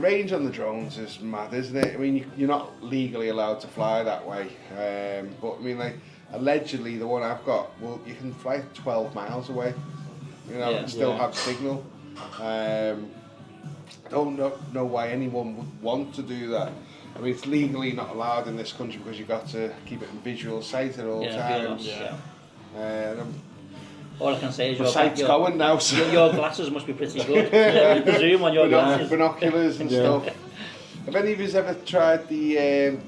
range on the drones is mad, isn't it? I mean, you're not legally allowed to fly that way, but I mean, like, allegedly the one I've got, well, you can fly 12 miles away, you know, and still have signal. I don't know why anyone would want to do that. I mean, it's legally not allowed in this country because you've got to keep it in visual sight at all times. All I can say is your sight's going now. So. Your glasses must be pretty good. The zoom on your glasses. Binoculars and stuff. Have any of you ever tried the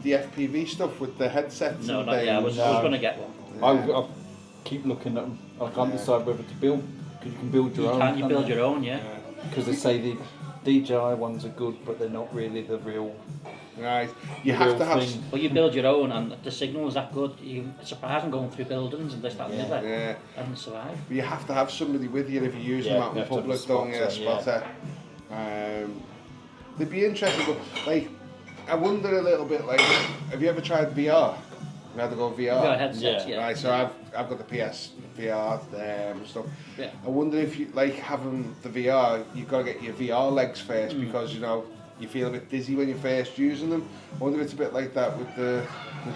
FPV stuff with the headsets? No, not yet. I was going to get one. I keep looking at them. I can't decide whether to build, because you can build your own. You build your own, Because they say the DJI ones are good, but they're not really the real. Right, you have to have. Well, you build your own, and the signal is that good. It's surprising going through buildings and this, that, and the other, and survive. But you have to have somebody with you if you're using them out in public, don't you? A spotter. They'd be interesting, but like, I wonder a little bit. Like, have you ever tried VR? You had to go VR. Headsets, Right, so I've got the PS-VR and stuff. Yeah. I wonder if you like having the VR. You've got to get your VR legs first because you know. You feel a bit dizzy when you're first using them. I wonder if it's a bit like that with the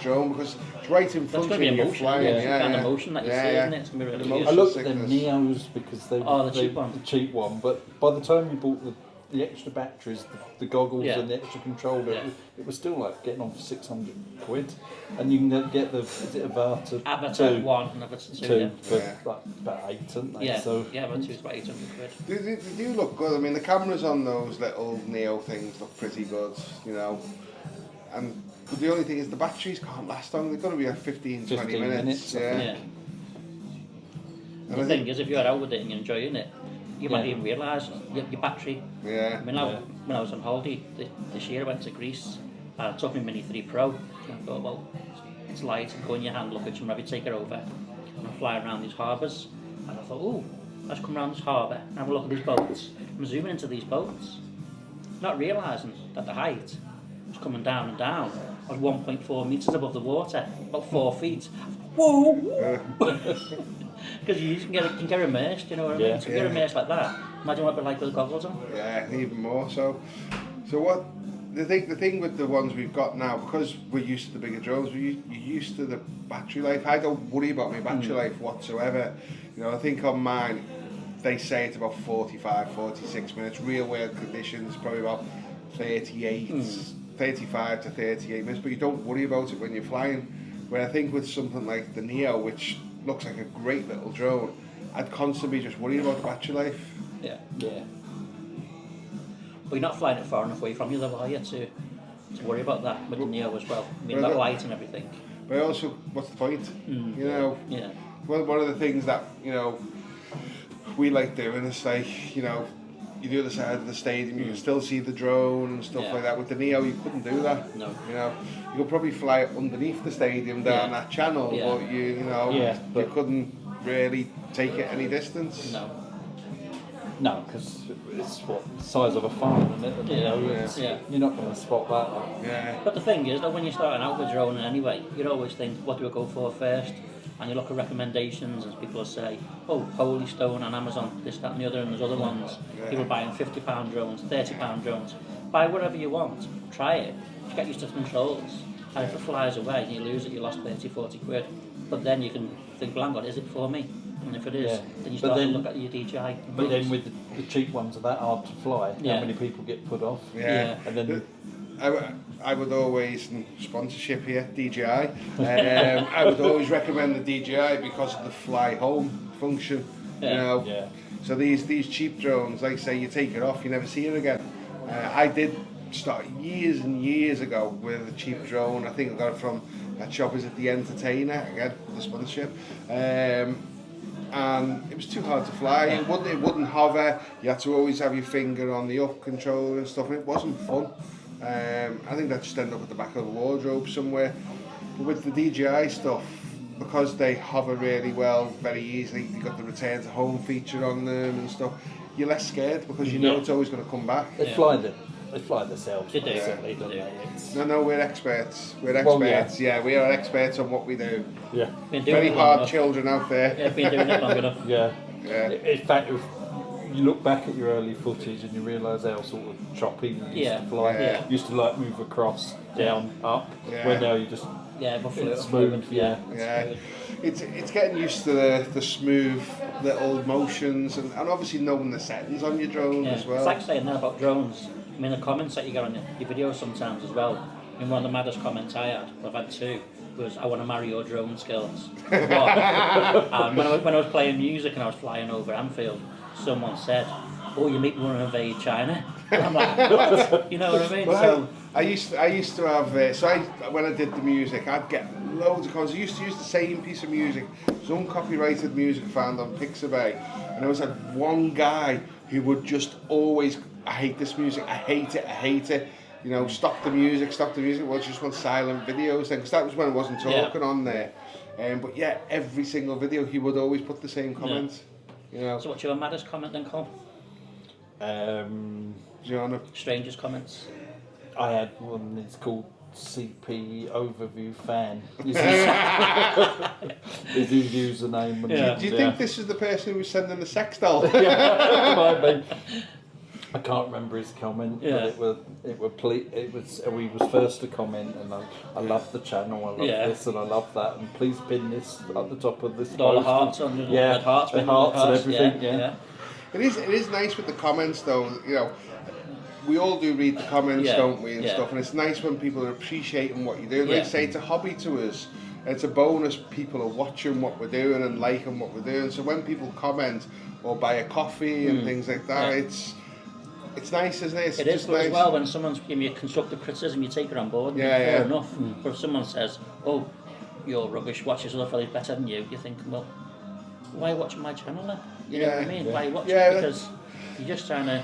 drone because it's right in front of you when you're flying. Yeah, kind of motion that you see, isn't it? It's going to be really I looked at the Neos because they were the cheap one, but by the time you bought the extra batteries, the goggles and the extra controller, it was still like getting on for £600, and you can get the Avatar 1 and Avatar 2 for like about 8, aren't they? Avatar 2 is about £800. They do look good. I mean, the cameras on those little Neo things look pretty good, you know. But the only thing is the batteries can't last long. They've got to be like 15 minutes. The thing is, if you're out with it and you're enjoying it, you might even realise your battery. Yeah. I mean, when I was on holiday this year, I went to Greece and I took my Mini 3 Pro. And I thought, well, it's light, go in your hand, look at it, maybe take it over. And I'm flying around these harbours. And I thought, oh, let's come around this harbour and have a look at these boats. I'm zooming into these boats, not realising that the height was coming down and down. I was 1.4 metres above the water, about 4 feet. Whoa! Because you can get immersed, you know what I mean? You can get immersed like that. Imagine what it'd be like with goggles on. Yeah, even more so. So what the thing with the ones we've got now, because we're used to the bigger drones, you're used to the battery life. I don't worry about my battery life whatsoever. You know, I think on mine, they say it's about 45, 46 minutes. Real world conditions, probably about 35 to 38 minutes. But you don't worry about it when you're flying. Where I think with something like the Neo, which looks like a great little drone, I'd constantly just worry about the battery life. Yeah. But you're not flying it far enough away from you, though, are you, to worry about that with the Neo as well? I mean, that light and everything. But also, what's the point? You know? Yeah. Well, one of the things that, you know, we like doing is like, you know, you do the side of the stadium, you can still see the drone and stuff like that. With the Neo, you couldn't do that. No. You know, you could probably fly it underneath the stadium down that channel, but you couldn't really take it any distance. No, because it's the size of a farm, isn't it? You're not going to spot that. Yeah. But the thing is that when you're starting out with droning anyway, you'd always think, what do I go for first? And you look at recommendations and people say, oh, Holy Stone on Amazon, this, that and the other, and there's other ones. People buying £50 drones, £30 drones. Buy whatever you want, try it, get used to the controls. And if it flies away and you lose it, you lost 30, 40 quid. But then you can think, well, hang on, is it for me? And if it is, then you start to look at your DJI. But then with the cheap ones are that hard to fly, how many people get put off? Yeah. And then I would always, sponsorship here, DJI, I would always recommend the DJI because of the fly home function, you know. So these cheap drones, like say you take it off, you never see it again. I did start years and years ago with a cheap drone. I think I got it from that shop, is it The Entertainer, again, the sponsorship. And it was too hard to fly. It wouldn't hover. You had to always have your finger on the up controller and stuff, and it wasn't fun. I think that just ended up at the back of the wardrobe somewhere. But with the DJI stuff, because they hover really well, very easily, you got the return to home feature on them and stuff, you're less scared because you know it's always going to come back. They fly themselves. They do. Don't they? No, we're experts. We're experts. Well, we are experts on what we do. Yeah. Very hard children out there. Yeah, been doing it long enough. Yeah. In fact, you look back at your early footage and you realise how sort of choppy you used to fly. Yeah. Used to like move across, down, up. Yeah. Where now you just it's smooth. Yeah. It's getting used to the smooth little motions and obviously knowing the settings on your drone as well. It's like saying that about drones. I mean, the comments that you get on your videos sometimes as well. I mean, one of the maddest comments I had, I've had two, was, "I want to marry your drone skills." And when I was playing music and I was flying over Anfield, someone said, "Oh, you make me want to invade China." And I'm like, what? You know what I mean? Well, I used to have when I did the music, I'd get loads of comments. I used to use the same piece of music, some copyrighted music found on Pixabay, and there was one guy who would just always, "I hate this music, I hate it. You know, stop the music. Well, just want silent videos then," because that was when I wasn't talking on there. But yeah, every single video he would always put the same comments. You know. So what's your maddest comment then, Colin? Strangest comments. I had one. It's called CP Overview Fan. Is his username? And Do you think this is the person who was sending the sex doll? Might be. I can't remember his comment, but it was first to comment, and I love the channel, I love this, and I love that, and please pin this at the top of this. All the hearts on the hearts and everything. Yeah. It is nice with the comments though. You know, we all do read the comments, don't we, and stuff, and it's nice when people are appreciating what you do. They say it's a hobby to us. It's a bonus. People are watching what we're doing and liking what we're doing. So when people comment or buy a coffee and things like that, it's nice, isn't it? It is nice. As well when someone's giving you constructive criticism, you take it on board. Fair enough. But if someone says, "Oh, you're rubbish, watch this other fella's better than you," you think, well, why are you watching my channel then? You know what I mean? Why are you watching it? Because you're just trying to...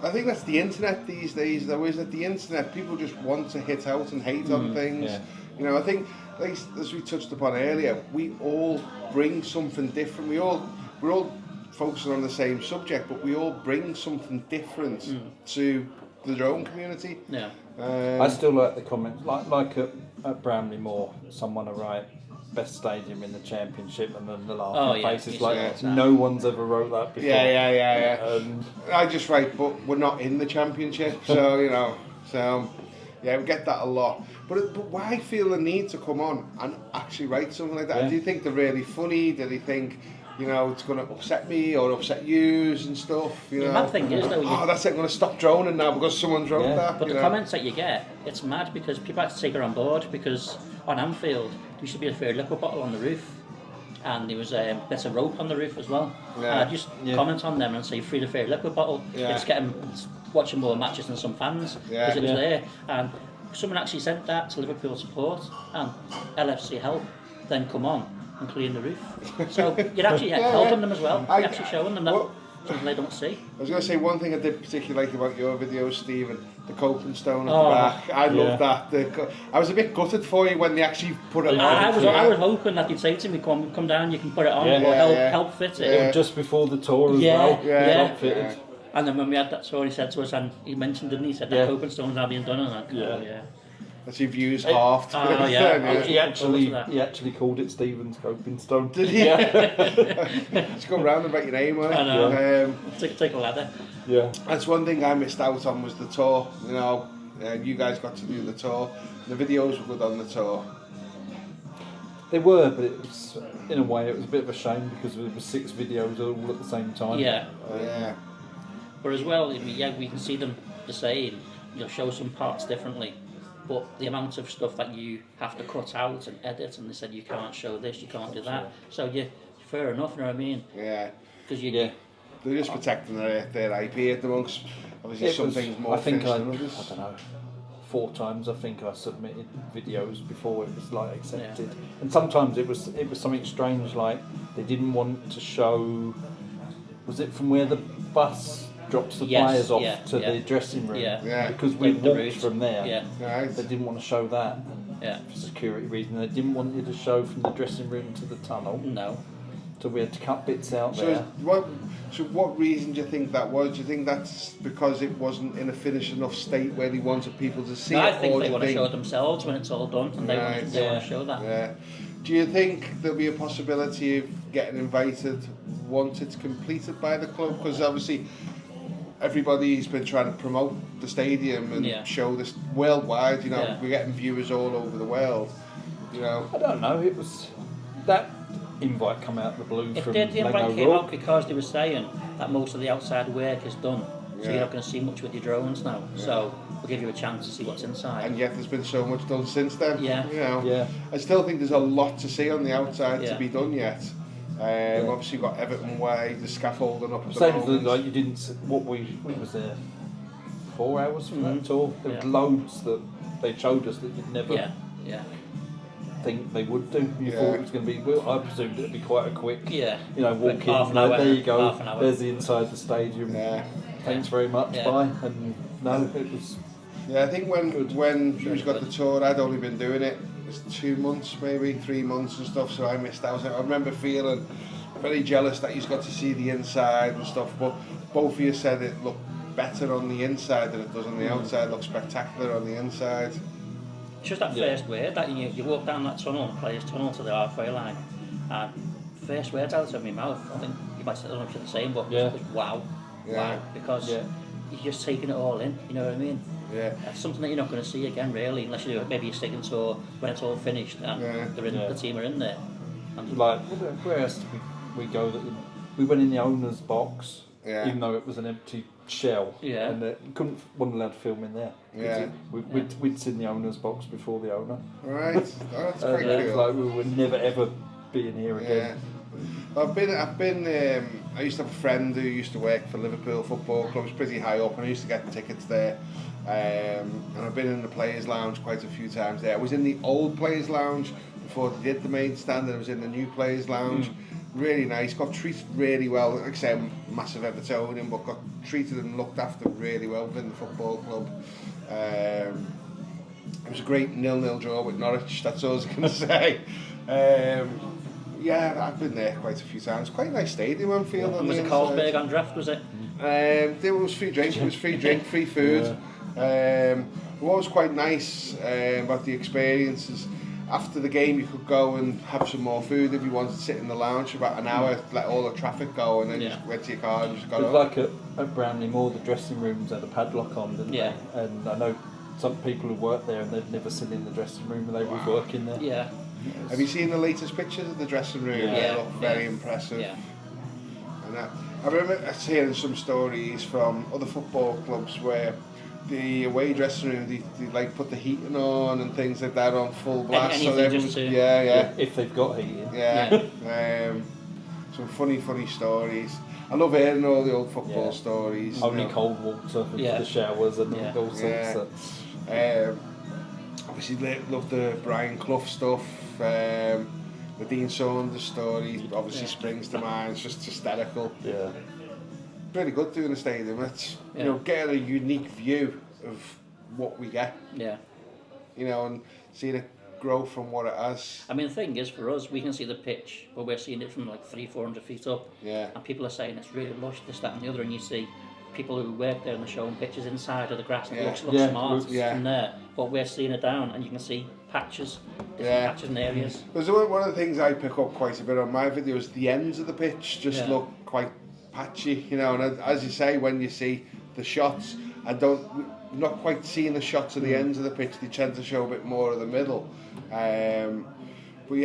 I think that's the internet these days, though, is that the internet, people just want to hit out and hate on things. Yeah. You know, I think, like, as we touched upon earlier, we all bring something different. We're all focusing on the same subject, but we all bring something different to the drone community. Yeah. I still like the comments, like at Bramley Moor, someone will write best stadium in the championship, and then the laughing face is like, no one's ever wrote that before. Yeah. I just write, but we're not in the championship, so you know, we get that a lot. But why feel the need to come on and actually write something like that? Yeah. Do you think they're really funny? Do they think, you know, it's going to upset me or upset yous and stuff? You know, the mad thing is though, that's it, I'm going to stop droning now because someone's wrote that. But the comments that you get, it's mad because people have to take it on board, because on Anfield there used to be a fair liquor bottle on the roof, and there was a bit of rope on the roof as well. And I just comment on them and say, "Free the fair liquor bottle." It's watching more matches than some fans because it was there. And someone actually sent that to Liverpool support, and LFC help then come on and clean the roof. So you're actually helping them as well. You're actually showing them that something they don't see. I was going to say, one thing I did particularly like about your videos, Stephen, the coping stone at the back. I love that. I was a bit gutted for you when they actually put it on. I was hoping that you'd say to me, come down, you can put it on, or help fit it. It was just before the tour as well. Yeah. Fitted. And then when we had that tour, he said to us, and he mentioned, didn't he? He said that coping stone's now being done, and that. That's your views halved. He actually called it Stephen's coping stone. Did he? Just go round and write your name on it. I know. Take a ladder. Yeah. That's one thing I missed out on, was the tour. You know, you guys got to do the tour. The videos were good on the tour. They were, but it was, in a way, it was a bit of a shame because there were 6 videos all at the same time. Yeah. But as well, we can see them the same. You'll show some parts differently. But the amount of stuff that you have to cut out and edit, and they said you can't show this, you can't do that. So fair enough, you know what I mean? Yeah. Because they're just protecting their IP at the moment. Obviously, some things more. I think I don't know. 4 times I think I submitted videos before it was like accepted, and sometimes it was something strange, like they didn't want to show. Was it from where the bus drops the players off to the dressing room? Because we walked from there. They didn't want to show that. For security reasons. They didn't want you to show from the dressing room to the tunnel. No. So we had to cut bits out there. So what reason do you think that was? Do you think that's because it wasn't in a finished enough state where they wanted people to see it? I think they want to show it themselves when it's all done, and they want to show that. Yeah. Do you think there'll be a possibility of getting invited once it's completed by the club? Because obviously everybody's been trying to promote the stadium and show this worldwide. You know, we're getting viewers all over the world. You know, I don't know. It was that invite come out the blue. The invite came out because they were saying that most of the outside work is done. So you're not going to see much with your drones now. So we'll give you a chance to see what's inside. And yet there's been so much done since then. Yeah. You know, I still think there's a lot to see on the outside to be done yet. Obviously, you've got Everton Way, the scaffolding up at the moment. Like you didn't. We was there 4 hours for that tour. There was loads that they showed us that you'd never think they would do. You thought it was going to be. Well, I presumed it'd be quite a quick. You know, walk in. Half an hour, there you go. Half an hour. There's the inside the stadium. Thanks very much. Bye. And no, it was. Yeah, I think when you got the tour, I'd only been doing it 2 months, maybe 3 months and stuff, so I missed out. I remember feeling very jealous that you got to see the inside and stuff, but both of you said it looked better on the inside than it does on the outside. It looks spectacular on the inside. It's just that first word that you walk down that tunnel, players' tunnel to the halfway line, and first words out of my mouth, I think you might say, I don't know if you're the same, but it was wow, because you're just taking it all in, you know what I mean? That's something that you're not going to see again, really, unless you do maybe a second tour when it's all finished and the team are in there. And like, where else did we go? We went in the owner's box, even though it was an empty shell, and wasn't allowed to film in there. We'd seen the owner's box before the owner. Right, that's quite cool. Like we would never ever be in here again. I've been. I used to have a friend who used to work for Liverpool Football Club. It was pretty high up, and I used to get tickets there. And I've been in the Players' Lounge quite a few times there. I was in the old Players' Lounge before they did the main stand, and I was in the new Players' Lounge. Really nice. Got treated really well. Like I say, I'm a massive Evertonian, but got treated and looked after really well within the football club. It was a great 0-0 draw with Norwich. That's all I can say. I've been there quite a few times. Quite a nice stadium, I'm feeling. And was it Carlsberg on draft, was it? There was free drink, it was free drink, free food. What was quite nice about the experiences, after the game you could go and have some more food if you wanted to sit in the lounge for about an hour, let all the traffic go, and then you just went to your car and just got up. Like at Brownlee Moor, the dressing rooms had a padlock on, didn't they? And I know some people who worked there and they'd never seen in the dressing room and they were working there. Yeah. Have you seen the latest pictures of the dressing room? They look very impressive. And I remember hearing some stories from other football clubs where the away dressing room, they like put the heating on and things like that on full blast. So everyone's, if they've got heating. Some funny stories. I love hearing all the old football stories. Only cold water for the showers and all sorts. Obviously, love the Brian Clough stuff. The Dean Saunders story obviously springs to mind. It's just hysterical. Really good doing the stadium. It's getting a unique view of what we get. And seeing it grow from what it has. I mean, the thing is, for us, we can see the pitch, but we're seeing it from like 300-400 feet up. And people are saying it's really lush, this, that, and the other, and you see people who work there and they're showing pictures inside of the grass and it looks smart from there. But we're seeing it down, and you can see patches, different patches and areas. Because one of the things I pick up quite a bit on my videos, the ends of the pitch just look quite patchy, and as you say, when you see the shots, not quite seeing the shots of the ends of the pitch, they tend to show a bit more of the middle. But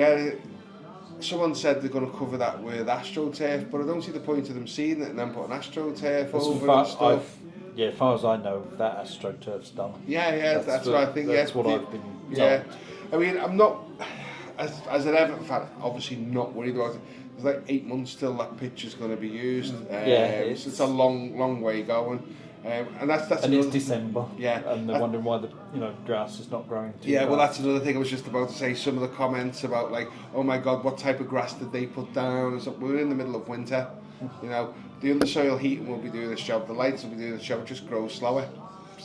someone said they're going to cover that with AstroTurf, but I don't see the point of them seeing it and then putting AstroTurf over and stuff. As far as I know, that AstroTurf's done. That's what I think. That's what I've been told. I mean, I'm not, as an Everton fan, obviously not worried about it. There's like 8 months till that pitch is going to be used. It's a long way going. And it's December. And they're wondering why the grass is not growing too fast. Well, that's another thing I was just about to say. Some of the comments about like, oh my God, what type of grass did they put down? We're in the middle of winter. The undersoil heating will be doing this job. The lights will be doing this job. It just grows slower.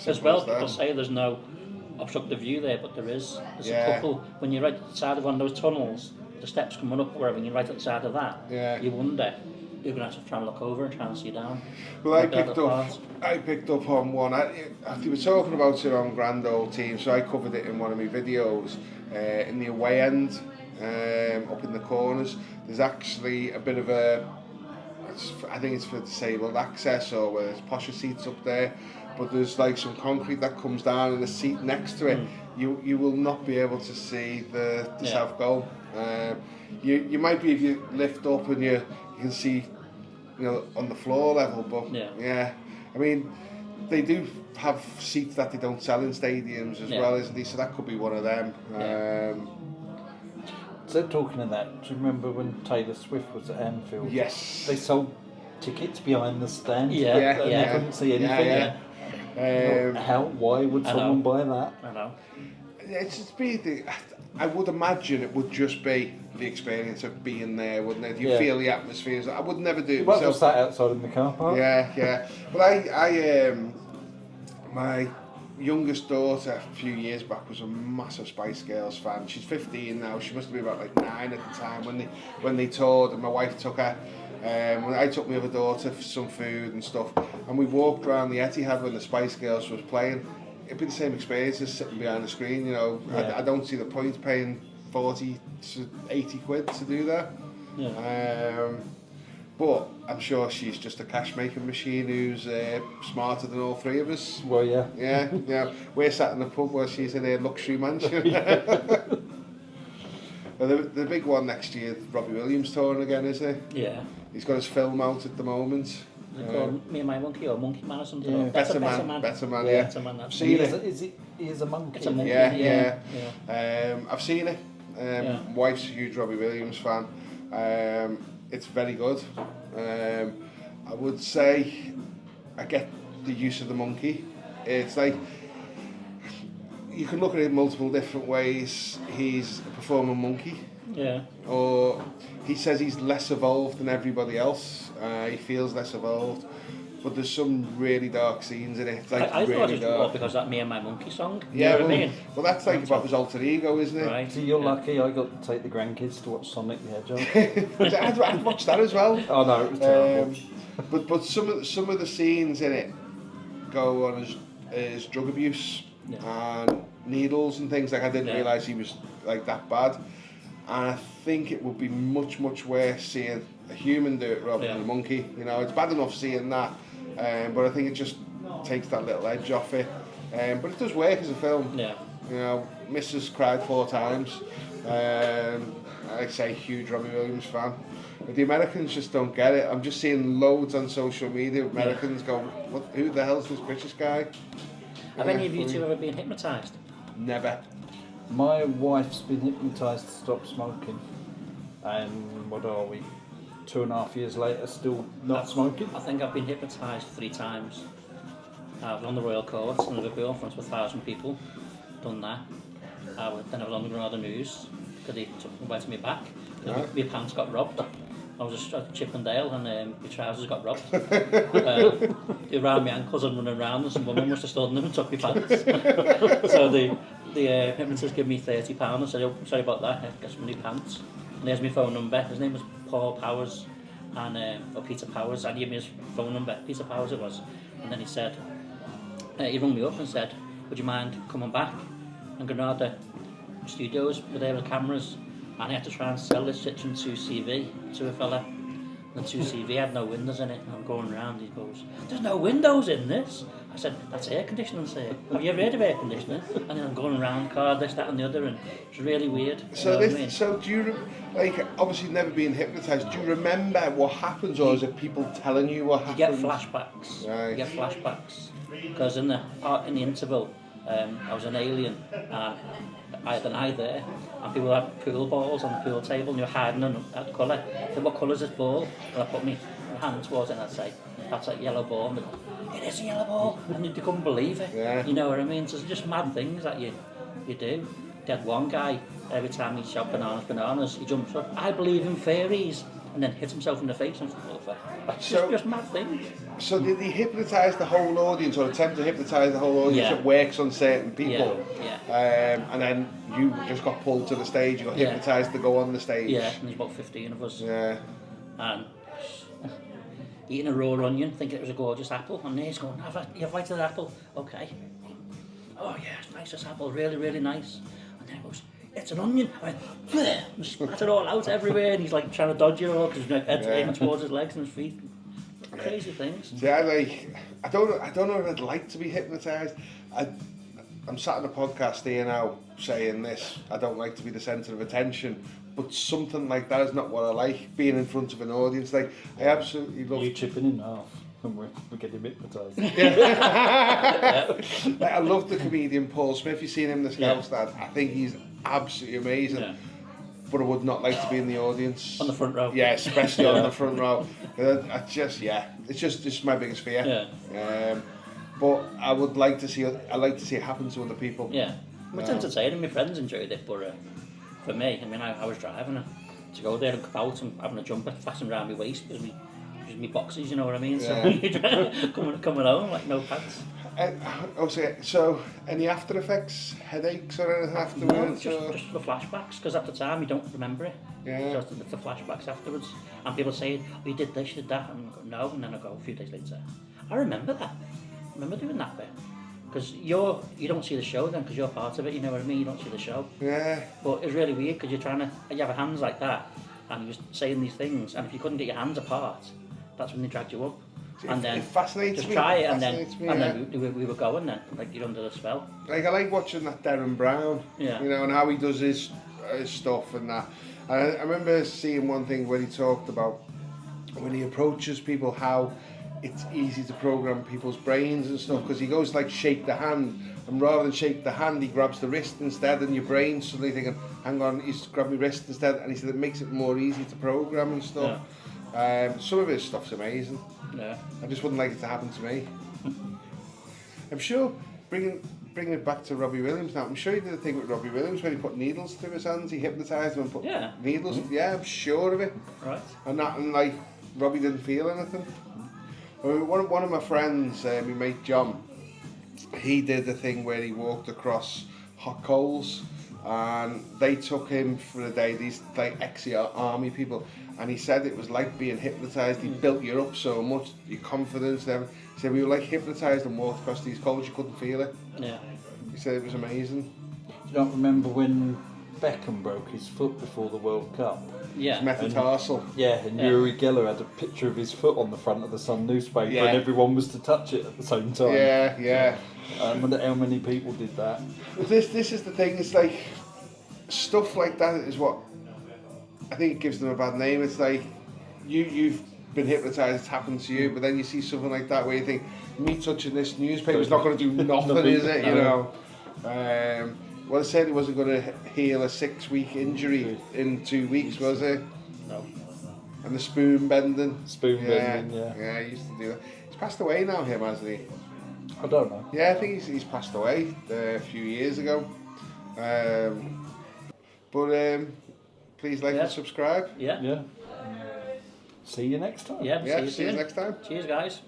As well, people say there's no obstructive view there, but there is. There's a couple. When you're right at the side of one of those tunnels, the steps coming up, wherever, and you're right at the side of that, you wonder. You're going to have to try and look over and try and see down. Well, I picked up on one. They were talking about it on Grand Old Team, so I covered it in one of my videos. In the away end, up in the corners, there's actually a bit of a I think it's for disabled access, or where there's posher seats up there, but there's like some concrete that comes down and a seat next to it. You will not be able to see the South Goal. You might be if you lift up and you can see, you know, on the floor level, but I mean, they do have seats that they don't sell in stadiums as well, isn't they? So that could be one of them. So talking of that, do you remember when Taylor Swift was at Anfield? Yes. They sold tickets behind the stand. Yeah. You couldn't see anything. Why would someone buy that? I know. It's just I would imagine it would just be the experience of being there, wouldn't it? You feel the atmosphere. I would never do it myself. Well, sat outside in the car park. Yeah. But I my youngest daughter a few years back was a massive Spice Girls fan. She's 15 now. She must have been about like 9 at the time when they toured, and my wife took her. I took my other daughter for some food and stuff, and we walked around the Etihad when the Spice Girls was playing. It'd be the same experience as sitting behind the screen, you know. I don't see the point paying 40 to 80 quid to do that. But I'm sure she's just a cash making machine who's smarter than all three of us. Well, yeah. Yeah. We're sat in the pub while she's in a luxury mansion. Well, the big one next year, Robbie Williams touring again, isn't he? Yeah. He's got his film out at the moment. Called Me and My Monkey or Monkey Man or something. Yeah. Better Man, yeah. Better Man, I've seen it. He is a monkey. It's a monkey. Yeah. I've seen it. Wife's a huge Robbie Williams fan. It's very good. I would say I get the use of the monkey. It's like you can look at it in multiple different ways. He's a performing monkey. Yeah. Or he says he's less evolved than everybody else. He feels less evolved. But there's some really dark scenes in it. It's like I really thought it was dark. because that Me and My Monkey song. Yeah, You know what I mean? Well, that's like about his alter ego, isn't it? Right. So you're lucky I got to take the grandkids to watch Sonic the Hedgehog. I'd watch that as well. Oh no, it was terrible. But some of the scenes in it go on as drug abuse and needles and things. Like I didn't realise he was like that bad. And I think it would be much worse seeing a human do it rather than a monkey. You know, it's bad enough seeing that, but I think it just takes that little edge off it. But it does work as a film. Yeah. You know, Mrs. cried 4 times. I say huge Robbie Williams fan. But the Americans just don't get it. I'm just seeing loads on social media. Americans go, who the hell's this British guy? Have any of you two ever been hypnotised? Never. My wife's been hypnotised to stop smoking, and what are we, 2.5 years later, still not smoking? I think I've been hypnotised 3 times. I was on the Royal Court in Liverpool in front of 1,000 people, done that. Then I was on the Granada News, because they went to me back. My pants got robbed. I was just at Chippendale and my trousers got robbed. They were around my ankles and running around, and some woman must have stood in them and took my pants. So the hypnotist gave me £30 and said, oh, sorry about that, I got some new pants. And there's my phone number. His name was Paul Powers, or Peter Powers, and he gave me his phone number. Peter Powers it was. And then he said, he rung me up and said, would you mind coming back? And Granada Studios were there with cameras, and I had to try and sell this Citroen 2CV to a fella. And the 2CV had no windows in it, and I'm going around, he goes, there's no windows in this. I said, that's air conditioning, sir. Have you ever heard of air conditioning? And then I'm going around, car, this, that and the other, and it's really weird. So so do you, like, obviously never been hypnotised, do you remember what happens, or is it people telling you what happens? You get flashbacks. Right. You get flashbacks. Because in the interval, I was an alien, and I had an eye there, and people had pool balls on the pool table, and you're hiding them at colour. I said, what colour is this ball? And I put my hand towards it, and I'd say, that's a yellow ball. And it is a yellow ball, and you couldn't believe it. Yeah. You know what I mean? So it's just mad things that you do. They had one guy, every time he shot bananas, he jumps up, I believe in fairies, and then hits himself in the face and stuff. That's just mad things. So did he hypnotise the whole audience, or attempt to hypnotise the whole audience? It works on certain people. Yeah. And then you just got pulled to the stage, you got hypnotised to go on the stage. Yeah, and there's about 15 of us. Yeah. And eating a raw onion, thinking it was a gorgeous apple, and he's going, you've liked that apple? Okay. Oh yeah, it's nice, this apple, really, really nice. And then he goes, it's an onion. I went, bleh, and spat it all out everywhere, and he's like trying to dodge it all because his head's aiming towards his legs and his feet. Crazy things. See, I don't know if I'd like to be hypnotised. I'm sat on a podcast here now saying this. I don't like to be the centre of attention, but something like that is not what I like. Being in front of an audience, like I absolutely love. You chipping in half when we're getting hypnotised. Like, I love the comedian Paul Smith. You've seen him, the Scouse Dad. I think he's absolutely amazing. Yeah. But I would not like to be in the audience. On the front row. Yeah, especially on the front row. It's just my biggest fear. Yeah. But I like to see it happen to other people. Yeah. It's entertaining. My friends enjoyed it, but for me, I mean, I was driving to go there and come out and having a jumper fastened around my waist because me boxes, you know what I mean? Yeah. So coming home like no pants. So any after effects, headaches or anything afterwards? No, just the flashbacks, because at the time you don't remember it. Yeah. Just the flashbacks afterwards. And people saying, oh, you did this, you did that. And I go, no, and then I go a few days later, I remember that. I remember doing that bit. Because you don't see the show then, because you're part of it, you know what I mean? You don't see the show. Yeah. But it's really weird, because you have your hands like that, and you're saying these things, and if you couldn't get your hands apart, that's when they dragged you up. And then it fascinates just me. try it, and then we were going then, like you're under the spell. Like I like watching that Darren Brown, you know, and how he does his stuff and that. And I remember seeing one thing when he talked about when he approaches people, how it's easy to program people's brains and stuff, because he goes like shake the hand, and rather than shake the hand, he grabs the wrist instead, and your brain's suddenly thinking, hang on, he's grabbed my wrist instead, and he said it makes it more easy to program and stuff. Some of his stuff's amazing. Yeah. I just wouldn't like it to happen to me. I'm sure, bringing it back to Robbie Williams now, I'm sure he did a thing with Robbie Williams where he put needles through his hands, he hypnotised him and put needles, I'm sure of it. Right. And like, Robbie didn't feel anything. One of my friends, my mate John, he did a thing where he walked across hot coals, and they took him for a day, these like ex-army people, and he said it was like being hypnotised. He built you up so much, your confidence and everything. He said we were like hypnotised and walked across these coals, you couldn't feel it. Yeah. He said it was amazing. You don't remember when Beckham broke his foot before the World Cup? Yeah. Metatarsal. And Uri Geller had a picture of his foot on the front of the Sun newspaper, and everyone was to touch it at the same time. Yeah. I wonder how many people did that. This is the thing, it's like, stuff like that is what, I think it gives them a bad name. It's like, you've been hypnotised, it's happened to you, but then you see something like that where you think, me touching this newspaper is not going to do nothing, is it? You know. Well, it said he wasn't going to heal a 6-week injury in 2 weeks, was it? No. And the spoon bending. Yeah, he used to do that. He's passed away now, him, hasn't he? I don't know. Yeah, I think he's passed away a few years ago. But please like and subscribe. Yeah. See you next time. Yeah, see you next time. Cheers, guys.